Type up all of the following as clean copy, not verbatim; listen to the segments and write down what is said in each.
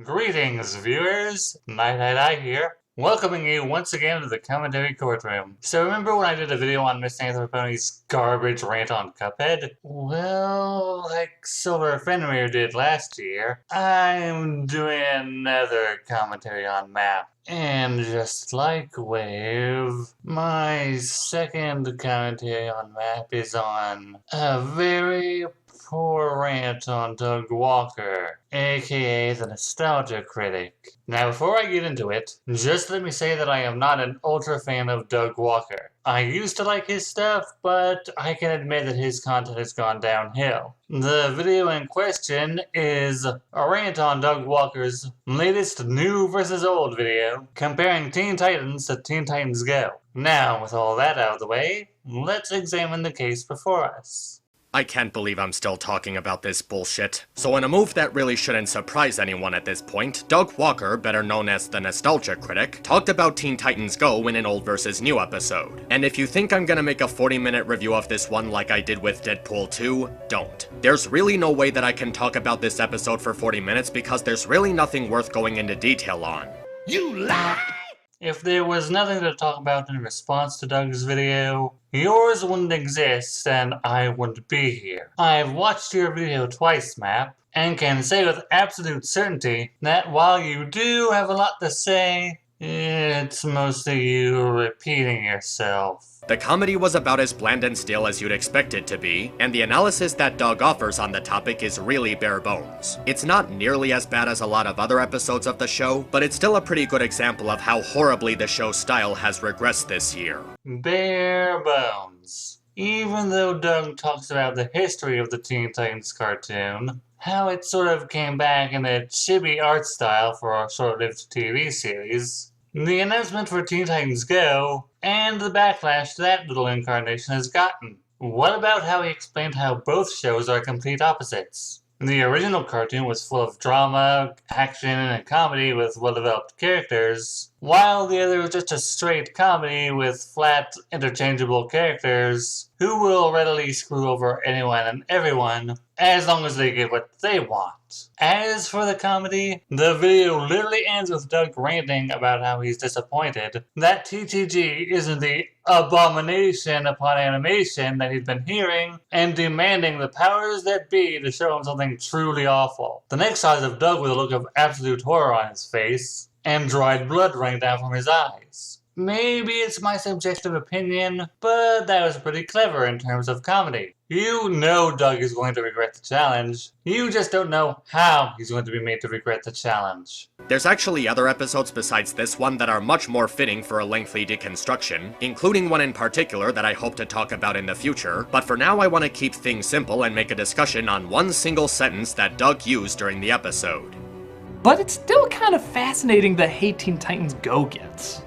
Greetings, viewers! Night here, welcoming you once again to the commentary courtroom. So remember when I did a video on Miss Anthroponi's garbage rant on Cuphead? Well, like Silver Fenrir did last year, I'm doing another commentary on Map. And just like Wave, my second commentary on Map is on a very poor rant on Doug Walker, aka the Nostalgia Critic. Now, before I get into it, just let me say that I am not an ultra fan of Doug Walker. I used to like his stuff, but I can admit that his content has gone downhill. The video in question is a rant on Doug Walker's latest new versus old video, comparing Teen Titans to Teen Titans Go. Now, with all that out of the way, let's examine the case before us. I can't believe I'm still talking about this bullshit. So in a move that really shouldn't surprise anyone at this point, Doug Walker, better known as the Nostalgia Critic, talked about Teen Titans Go in an old versus new episode. And if you think I'm gonna make a 40-minute review of this one like I did with Deadpool 2, don't. There's really no way that I can talk about this episode for 40 minutes because there's really nothing worth going into detail on. You lie! If there was nothing to talk about in response to Doug's video, yours wouldn't exist and I wouldn't be here. I've watched your video twice, Map, and can say with absolute certainty that while you do have a lot to say, it's mostly you repeating yourself. The comedy was about as bland and stale as you'd expect it to be, and the analysis that Doug offers on the topic is really bare bones. It's not nearly as bad as a lot of other episodes of the show, but it's still a pretty good example of how horribly the show's style has regressed this year. Bare bones. Even though Doug talks about the history of the Teen Titans cartoon, how it sort of came back in a chibi art style for a short-lived TV series, the announcement for Teen Titans Go, and the backlash that little incarnation has gotten. What about how he explained how both shows are complete opposites? The original cartoon was full of drama, action, and comedy with well-developed characters, while the other was just a straight comedy with flat, interchangeable characters who will readily screw over anyone and everyone as long as they get what they want. As for the comedy, the video literally ends with Doug ranting about how he's disappointed that TTG isn't the abomination upon animation that he's been hearing, and demanding the powers that be to show him something truly awful. The next shot is of Doug with a look of absolute horror on his face, and dried blood running down from his eyes. Maybe it's my subjective opinion, but that was pretty clever in terms of comedy. You know Doug is going to regret the challenge. You just don't know how he's going to be made to regret the challenge. There's actually other episodes besides this one that are much more fitting for a lengthy deconstruction, including one in particular that I hope to talk about in the future, but for now I want to keep things simple and make a discussion on one single sentence that Doug used during the episode. But it's still kind of fascinating the hate Teen Titans Go gets.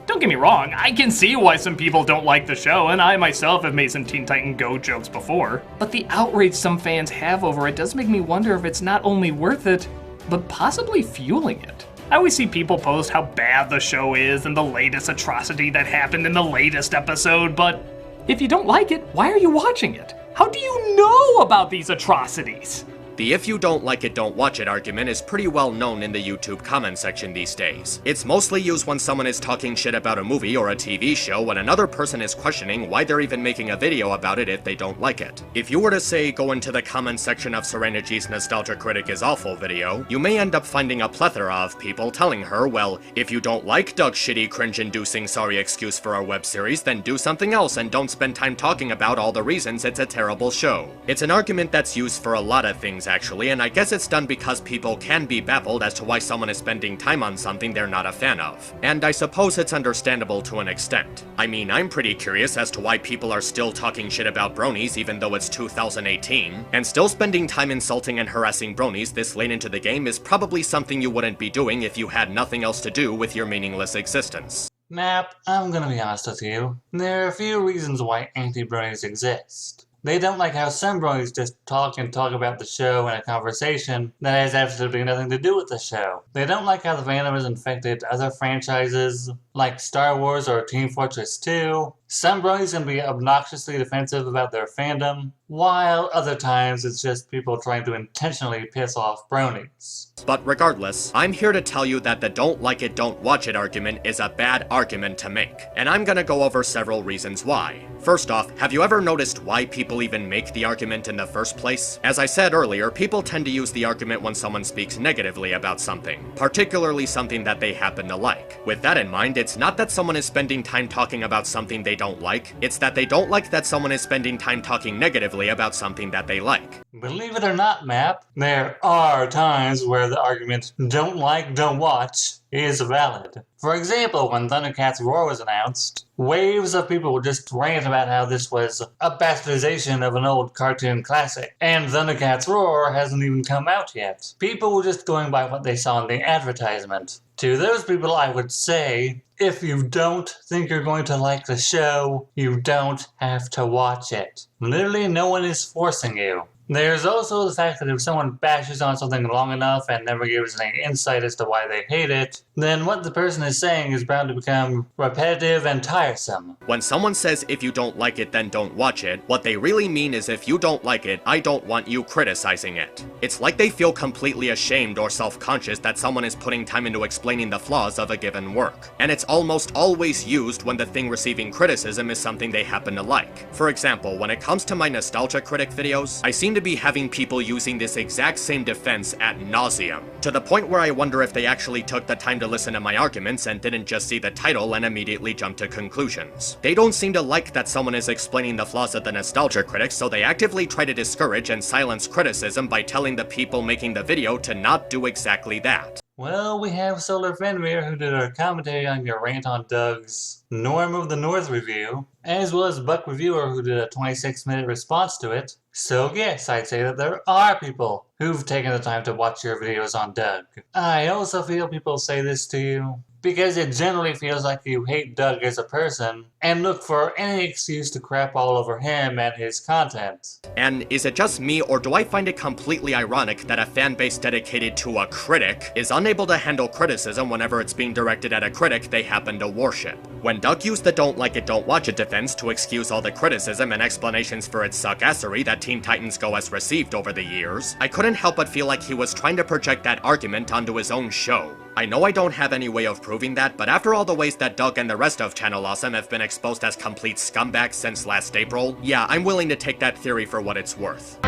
Don't get me wrong, I can see why some people don't like the show, and I myself have made some Teen Titan Go jokes before. But the outrage some fans have over it does make me wonder if it's not only worth it, but possibly fueling it. I always see people post how bad the show is and the latest atrocity that happened in the latest episode, but if you don't like it, why are you watching it? How do you know about these atrocities? The if you don't like it, don't watch it argument is pretty well known in the YouTube comment section these days. It's mostly used when someone is talking shit about a movie or a TV show and another person is questioning why they're even making a video about it if they don't like it. If you were to say go into the comment section of Serenagy's Nostalgia Critic is Awful video, you may end up finding a plethora of people telling her, well, if you don't like Doug's shitty cringe-inducing sorry excuse for our web series, then do something else and don't spend time talking about all the reasons it's a terrible show. It's an argument that's used for a lot of things actually, and I guess it's done because people can be baffled as to why someone is spending time on something they're not a fan of. And I suppose it's understandable to an extent. I mean, I'm pretty curious as to why people are still talking shit about bronies even though it's 2018, and still spending time insulting and harassing bronies this late into the game is probably something you wouldn't be doing if you had nothing else to do with your meaningless existence. Map, I'm gonna be honest with you. There are a few reasons why anti-bronies exist. They don't like how some bronies just talk about the show in a conversation that has absolutely nothing to do with the show. They don't like how the fandom has infected other franchises, like Star Wars or Team Fortress 2. Some bronies can be obnoxiously defensive about their fandom, while other times it's just people trying to intentionally piss off bronies. But regardless, I'm here to tell you that the don't like it, don't watch it argument is a bad argument to make, and I'm gonna go over several reasons why. First off, have you ever noticed why people even make the argument in the first place? As I said earlier, people tend to use the argument when someone speaks negatively about something, particularly something that they happen to like. With that in mind, it's not that someone is spending time talking about something they don't like, it's that they don't like that someone is spending time talking negatively about something that they like. Believe it or not, Map, there are times where the argument don't like, don't watch is valid. For example, when Thundercats Roar was announced, waves of people would just rant about how this was a bastardization of an old cartoon classic, and Thundercats Roar hasn't even come out yet. People were just going by what they saw in the advertisement. To those people, I would say, if you don't think you're going to like the show, you don't have to watch it. Literally, no one is forcing you. There's also the fact that if someone bashes on something long enough and never gives any insight as to why they hate it, then what the person is saying is bound to become repetitive and tiresome. When someone says if you don't like it then don't watch it, what they really mean is if you don't like it, I don't want you criticizing it. It's like they feel completely ashamed or self-conscious that someone is putting time into explaining the flaws of a given work. And it's almost always used when the thing receiving criticism is something they happen to like. For example, when it comes to my nostalgia critic videos, I seem to be having people using this exact same defense ad nauseum, to the point where I wonder if they actually took the time to listen to my arguments and didn't just see the title and immediately jump to conclusions. They don't seem to like that someone is explaining the flaws of the nostalgia critics, so they actively try to discourage and silence criticism by telling the people making the video to not do exactly that. Well, we have Solar Fenrir who did our commentary on your rant on Doug's Norm of the North review, as well as Buck Reviewer who did a 26-minute response to it. So yes, I'd say that there are people who've taken the time to watch your videos on Doug. I also feel people say this to you because it generally feels like you hate Doug as a person and look for any excuse to crap all over him and his content. And is it just me, or do I find it completely ironic that a fan base dedicated to a critic is unable to handle criticism whenever it's being directed at a critic they happen to worship? When Doug used the don't like it, don't watch it defense to excuse all the criticism and explanations for its suckassery that Teen Titans Go has received over the years, I couldn't help but feel like he was trying to project that argument onto his own show. I know I don't have any way of proving that, but after all the ways that Doug and the rest of Channel Awesome have been exposed as complete scumbags since last April, yeah, I'm willing to take that theory for what it's worth.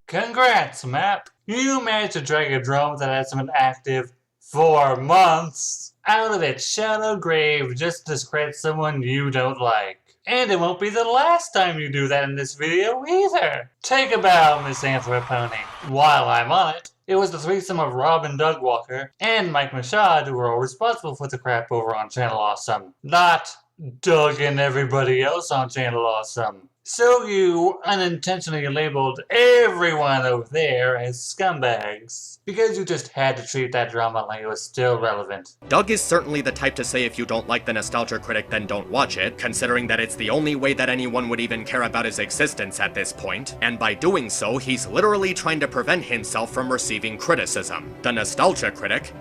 Congrats, Map! You managed to drag a drone that hasn't been active for months out of its shallow grave just to discredit someone you don't like. And it won't be the last time you do that in this video either. Take a bow, Miss Anthropony. While I'm on it, it was the threesome of Rob and Doug Walker and Mike Mashad who were all responsible for the crap over on Channel Awesome. Not Doug and everybody else on Channel Awesome. So you unintentionally labeled everyone over there as scumbags because you just had to treat that drama like it was still relevant. Doug is certainly the type to say if you don't like the nostalgia critic then don't watch it, considering that it's the only way that anyone would even care about his existence at this point, and by doing so, he's literally trying to prevent himself from receiving criticism. The nostalgia critic,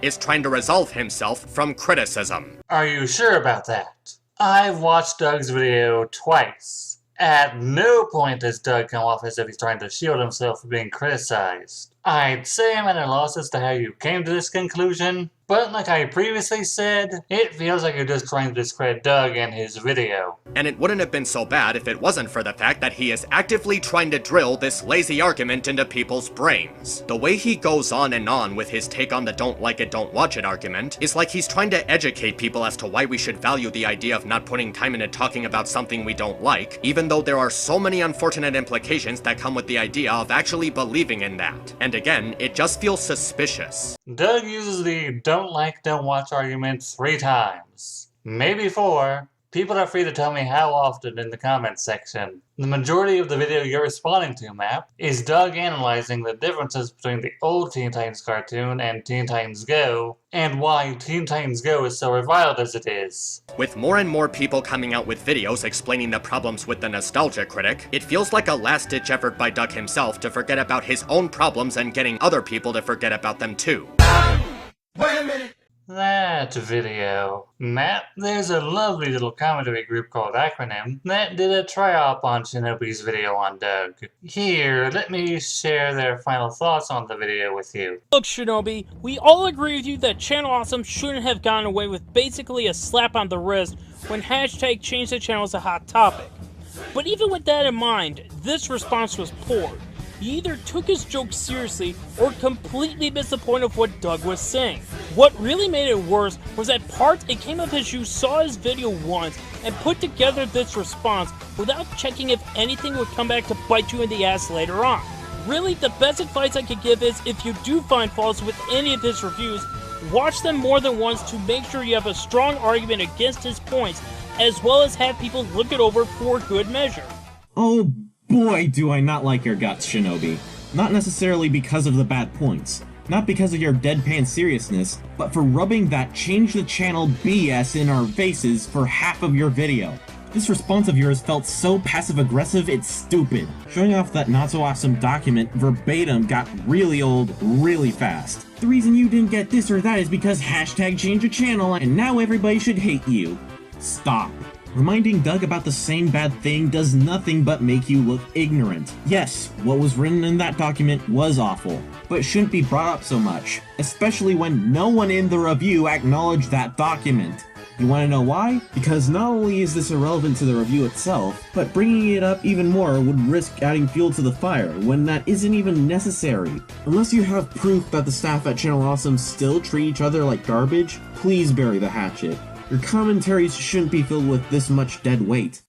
is trying to resolve himself from criticism. Are you sure about that? I've watched Doug's video twice. At no point does Doug come off as if he's trying to shield himself from being criticized. I'd say I'm at a loss as to how you came to this conclusion, but like I previously said, it feels like you're just trying to discredit Doug and his video. And it wouldn't have been so bad if it wasn't for the fact that he is actively trying to drill this lazy argument into people's brains. The way he goes on and on with his take on the don't like it, don't watch it argument is like he's trying to educate people as to why we should value the idea of not putting time into talking about something we don't like, even though there are so many unfortunate implications that come with the idea of actually believing in that. And again, it just feels suspicious. Doug uses the don't like, don't watch argument 3 times. Maybe 4, People are free to tell me how often in the comments section. The majority of the video you're responding to, Map, is Doug analyzing the differences between the old Teen Titans cartoon and Teen Titans Go, and why Teen Titans Go is so reviled as it is. With more and more people coming out with videos explaining the problems with the Nostalgia Critic, it feels like a last-ditch effort by Doug himself to forget about his own problems and getting other people to forget about them too. Wait a minute! That video. Matt, there's a lovely little commentary group called Acronym that did a try-op on Shinobi's video on Doug. Here, let me share their final thoughts on the video with you. Look, Shinobi, we all agree with you that Channel Awesome shouldn't have gotten away with basically a slap on the wrist when hashtag change the channel is a hot topic. But even with that in mind, this response was poor. He either took his joke seriously or completely missed the point of what Doug was saying. What really made it worse was that parts it came up as you saw his video once and put together this response without checking if anything would come back to bite you in the ass later on. Really, the best advice I could give is if you do find faults with any of his reviews, watch them more than once to make sure you have a strong argument against his points, as well as have people look it over for good measure. Oh boy, do I not like your guts, Shinobi. Not necessarily because of the bad points, not because of your deadpan seriousness, but for rubbing that change the channel BS in our faces for half of your video. This response of yours felt so passive-aggressive, it's stupid. Showing off that not-so-awesome document verbatim got really old really fast. The reason you didn't get this or that is because hashtag change a channel and now everybody should hate you. Stop. Reminding Doug about the same bad thing does nothing but make you look ignorant. Yes, what was written in that document was awful, but it shouldn't be brought up so much, especially when no one in the review acknowledged that document. You want to know why? Because not only is this irrelevant to the review itself, but bringing it up even more would risk adding fuel to the fire when that isn't even necessary. Unless you have proof that the staff at Channel Awesome still treat each other like garbage, please bury the hatchet. Your commentaries shouldn't be filled with this much dead weight.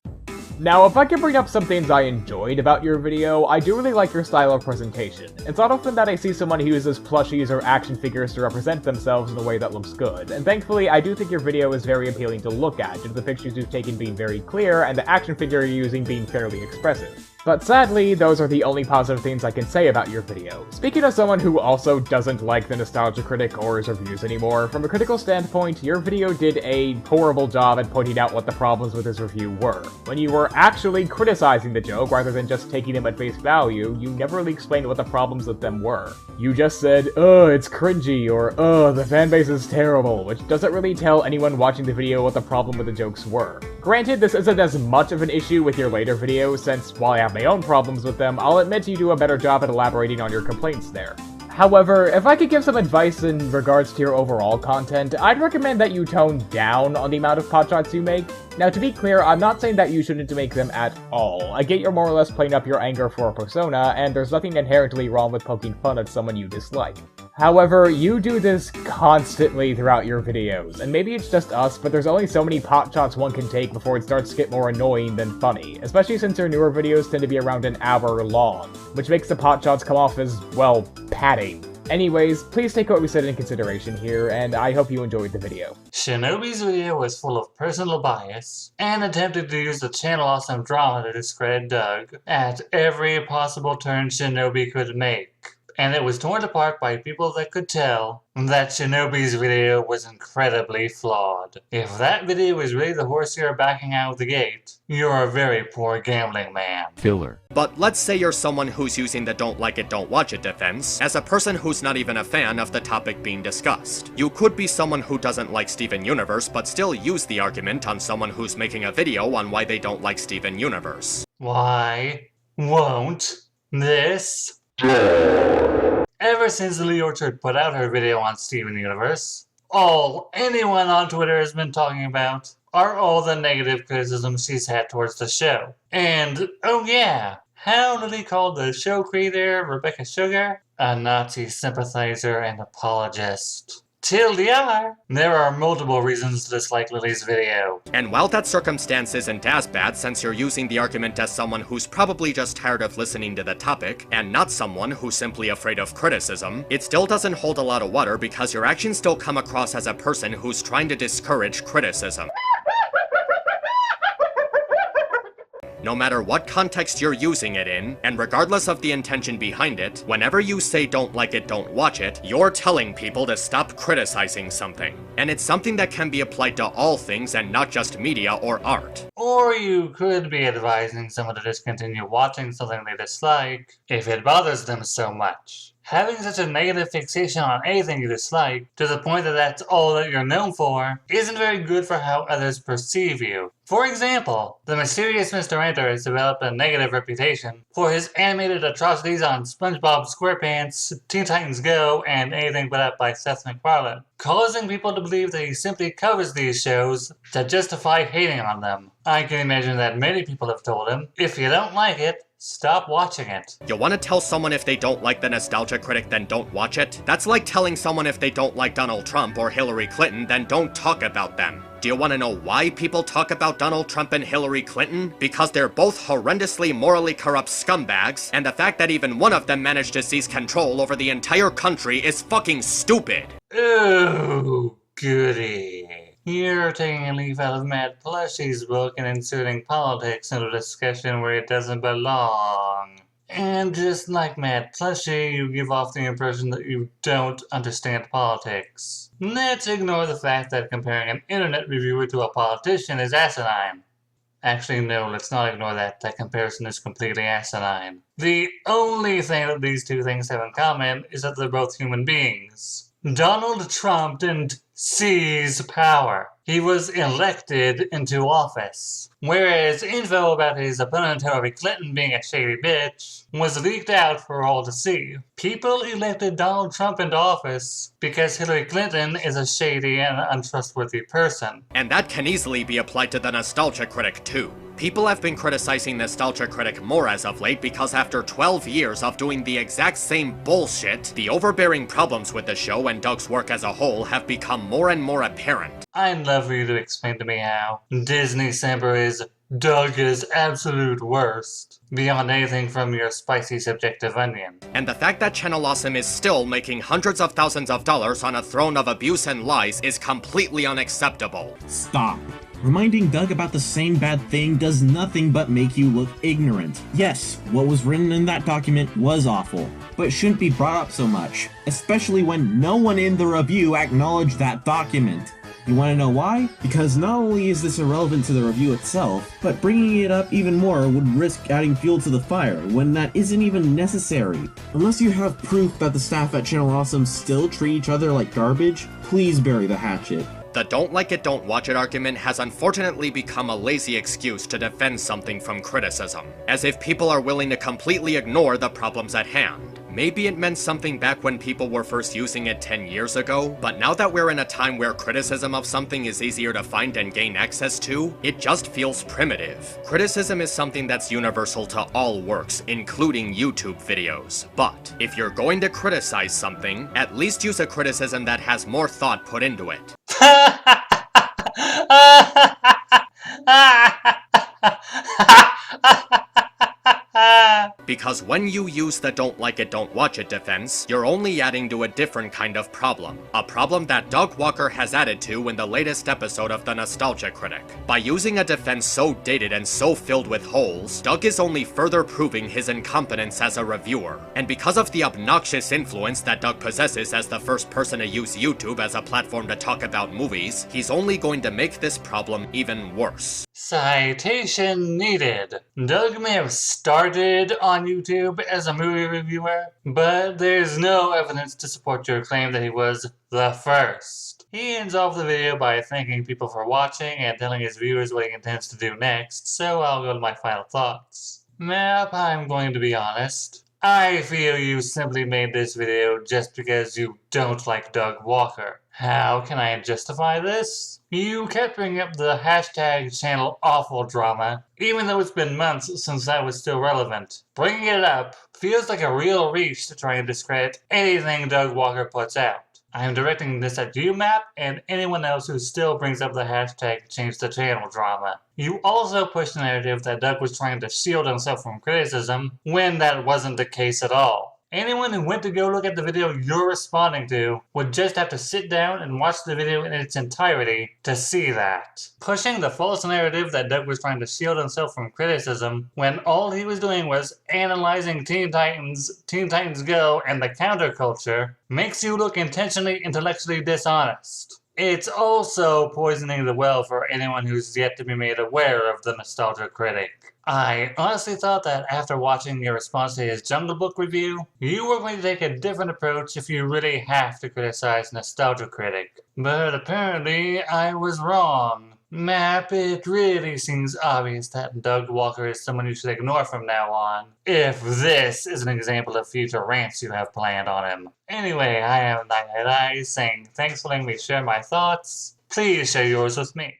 Now, if I can bring up some things I enjoyed about your video, I do really like your style of presentation. It's not often that I see someone who uses plushies or action figures to represent themselves in a way that looks good, and thankfully I do think your video is very appealing to look at, due to the pictures you've taken being very clear and the action figure you're using being fairly expressive. But sadly, those are the only positive things I can say about your video. Speaking of someone who also doesn't like the Nostalgia Critic or his reviews anymore, from a critical standpoint, your video did a horrible job at pointing out what the problems with his review were. When you were actually criticizing the joke rather than just taking them at face value, you never really explained what the problems with them were. You just said, "Ugh, it's cringy," or "Ugh, the fanbase is terrible," which doesn't really tell anyone watching the video what the problem with the jokes were. Granted, this isn't as much of an issue with your later videos, since while I have my own problems with them, I'll admit you do a better job at elaborating on your complaints there. However, if I could give some advice in regards to your overall content, I'd recommend that you tone down on the amount of potshots you make. Now, to be clear, I'm not saying that you shouldn't make them at all. I get you're more or less playing up your anger for a persona, and there's nothing inherently wrong with poking fun at someone you dislike. However, you do this constantly throughout your videos, and maybe it's just us, but there's only so many potshots one can take before it starts to get more annoying than funny, especially since your newer videos tend to be around an hour long, which makes the potshots come off as, well, padding. Anyways, please take what we said in consideration here, and I hope you enjoyed the video. Shinobi's video was full of personal bias, and attempted to use the Channel Awesome drama to discredit Doug at every possible turn Shinobi could make. And it was torn apart by people that could tell that Shinobi's video was incredibly flawed. If that video is really the horse you're backing out of the gate, you're a very poor gambling man. Filler. But let's say you're someone who's using the don't like it, don't watch it defense as a person who's not even a fan of the topic being discussed. You could be someone who doesn't like Steven Universe, but still use the argument on someone who's making a video on why they don't like Steven Universe. Why won't this? Ever since Lee Orchard put out her video on Steven Universe, all anyone on Twitter has been talking about are all the negative criticisms she's had towards the show. And, oh yeah, how did he call the show creator, Rebecca Sugar, a Nazi sympathizer and apologist? TLDR, there are multiple reasons to dislike Lily's video. And while that circumstance isn't as bad since you're using the argument as someone who's probably just tired of listening to the topic, and not someone who's simply afraid of criticism, it still doesn't hold a lot of water because your actions still come across as a person who's trying to discourage criticism. No matter what context you're using it in, and regardless of the intention behind it, whenever you say don't like it, don't watch it, you're telling people to stop criticizing something. And it's something that can be applied to all things and not just media or art. Or you could be advising someone to discontinue watching something they dislike if it bothers them so much. Having such a negative fixation on anything you dislike, to the point that that's all that you're known for, isn't very good for how others perceive you. For example, the mysterious Mr. Enter has developed a negative reputation for his animated atrocities on SpongeBob SquarePants, Teen Titans Go, and Anything But Up by Seth MacFarlane, causing people to believe that he simply covers these shows to justify hating on them. I can imagine that many people have told him, if you don't like it, stop watching it. You want to tell someone if they don't like the Nostalgia Critic, then don't watch it? That's like telling someone if they don't like Donald Trump or Hillary Clinton, then don't talk about them. Do you want to know why people talk about Donald Trump and Hillary Clinton? Because they're both horrendously morally corrupt scumbags, and the fact that even one of them managed to seize control over the entire country is fucking stupid. Ooh, goody. You're taking a leaf out of Matt Plushie's book and inserting politics into a discussion where it doesn't belong. And just like Matt Plushie, you give off the impression that you don't understand politics. Let's ignore the fact that comparing an internet reviewer to a politician is asinine. Actually, no, let's not ignore that. That comparison is completely asinine. The only thing that these two things have in common is that they're both human beings. Donald Trump didn't seize power. He was elected into office. Whereas info about his opponent Hillary Clinton being a shady bitch was leaked out for all to see. People elected Donald Trump into office because Hillary Clinton is a shady and untrustworthy person. And that can easily be applied to the Nostalgia Critic too. People have been criticizing Nostalgia Critic more as of late because after 12 years of doing the exact same bullshit, the overbearing problems with the show and Doug's work as a whole have become more and more apparent. I'd love for you to explain to me how Disney Semper is Doug is absolute worst, beyond anything from your spicy subjective onion. And the fact that Channel Awesome is still making hundreds of thousands of dollars on a throne of abuse and lies is completely unacceptable. Stop. Reminding Doug about the same bad thing does nothing but make you look ignorant. Yes, what was written in that document was awful, but shouldn't be brought up so much, especially when no one in the review acknowledged that document. You want to know why? Because not only is this irrelevant to the review itself, but bringing it up even more would risk adding fuel to the fire when that isn't even necessary. Unless you have proof that the staff at Channel Awesome still treat each other like garbage, please bury the hatchet. The don't like it, don't watch it argument has unfortunately become a lazy excuse to defend something from criticism, as if people are willing to completely ignore the problems at hand. Maybe it meant something back when people were first using it 10 years ago, but now that we're in a time where criticism of something is easier to find and gain access to, it just feels primitive. Criticism is something that's universal to all works, including YouTube videos. But if you're going to criticize something, at least use a criticism that has more thought put into it. Because when you use the don't like it, don't watch it defense, you're only adding to a different kind of problem. A problem that Doug Walker has added to in the latest episode of the Nostalgia Critic. By using a defense so dated and so filled with holes, Doug is only further proving his incompetence as a reviewer. And because of the obnoxious influence that Doug possesses as the first person to use YouTube as a platform to talk about movies, he's only going to make this problem even worse. Citation needed. Doug may have started on YouTube as a movie reviewer, but there's no evidence to support your claim that he was the first. He ends off the video by thanking people for watching and telling his viewers what he intends to do next, so I'll go to my final thoughts. Map, I'm going to be honest. I feel you simply made this video just because you don't like Doug Walker. How can I justify this? You kept bringing up the hashtag channel awful drama, even though it's been months since that was still relevant. Bringing it up feels like a real reach to try and discredit anything Doug Walker puts out. I am directing this at you, Map, and anyone else who still brings up the hashtag change the channel drama. You also push the narrative that Doug was trying to shield himself from criticism, when that wasn't the case at all. Anyone who went to go look at the video you're responding to would just have to sit down and watch the video in its entirety to see that. Pushing the false narrative that Doug was trying to shield himself from criticism when all he was doing was analyzing Teen Titans Go, and the counterculture makes you look intentionally intellectually dishonest. It's also poisoning the well for anyone who's yet to be made aware of the nostalgia critic. I honestly thought that after watching your response to his Jungle Book review, you were going to take a different approach if you really have to criticize Nostalgia Critic. But apparently, I was wrong. Map, it really seems obvious that Doug Walker is someone you should ignore from now on, if this is an example of future rants you have planned on him. Anyway, I am Night Eyes saying thanks for letting me share my thoughts. Please share yours with me.